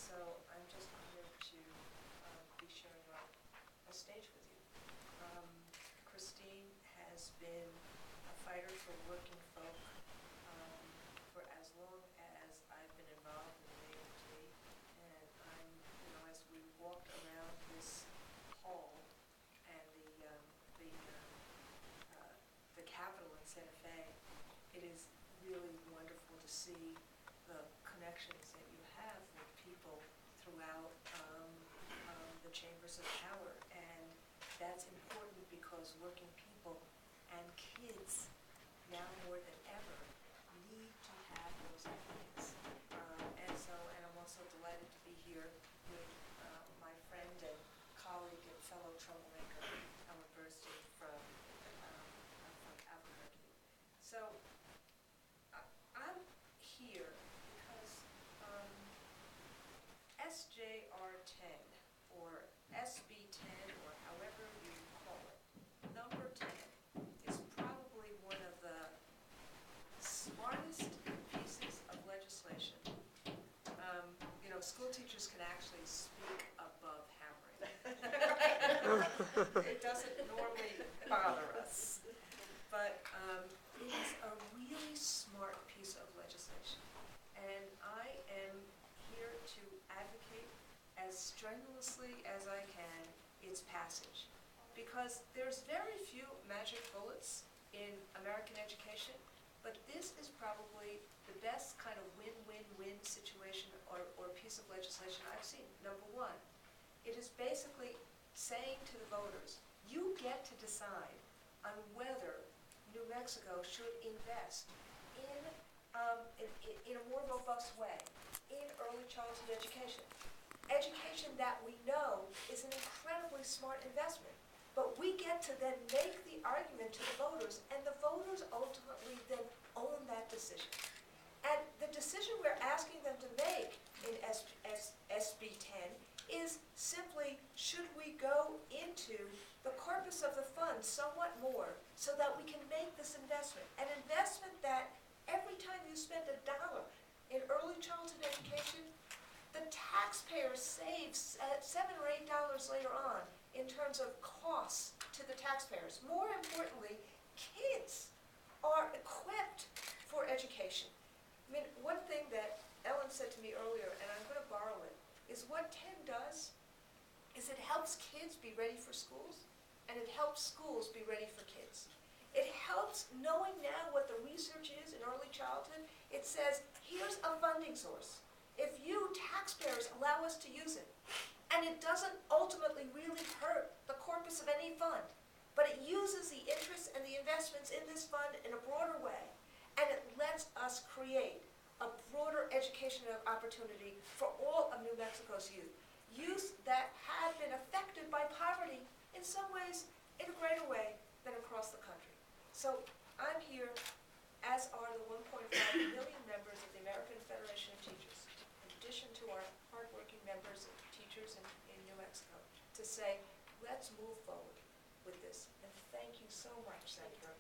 so I'm just honored to be sharing a stage with you. Christine has been a fighter for working folk for as long as I've been involved in the AFT, and I'm, as we walked around this hall and the Capitol in Santa Fe, it is really wonderful to see the connections that you have with people throughout the chambers of power, and that's important because working people and kids now more than ever need to have those ideas. And I'm also delighted to be here with my friend and colleague and fellow troublemaker, Ellen Burstyn from Albuquerque. So I'm here because SJR 10 or SB 10 or however you call it, number 10 is probably one of the smartest pieces of legislation. School teachers can actually speak above hammering. It doesn't normally bother us, but it is a really smart piece of legislation. And I am here to advocate as strenuously as I can its passage, because there's very few magic bullets in American education, but this is probably the best kind of win-win-win situation or piece of legislation I've seen. Number one, it is basically saying to the voters, you get to decide on whether New Mexico should invest in a more robust way in early childhood education. Education that we know is an incredibly smart investment. But we get to then make the argument to the voters, and the voters ultimately then own that decision. And the decision we're asking them to make in SB 10 is simply, should we go into the corpus of the fund somewhat more so that we can make this investment? An investment that every time you spend $1 in early childhood education, the taxpayer saves $7 or $8 later on in terms of costs to the taxpayers. More importantly, kids are equipped for education. I mean, one thing that Ellen said to me earlier, and I'm going to borrow it, is what 10 does is it helps kids be ready for schools, and it helps schools be ready for kids. It helps knowing now what the research is in early childhood. It says, here's a funding source. If you taxpayers allow us to use it, and it doesn't ultimately really hurt the corpus of any fund, but it uses the interests and the investments in this fund in a broader way, and it lets us create a broader educational opportunity for all of New Mexico's youth that have been affected by poverty in some ways in a greater way than across the country. So I'm here, as are the 1.5 million members of the American Federation of Teachers, in addition to our hardworking members and teachers in New Mexico, to say, let's move forward with this. And thank you so much, Senator.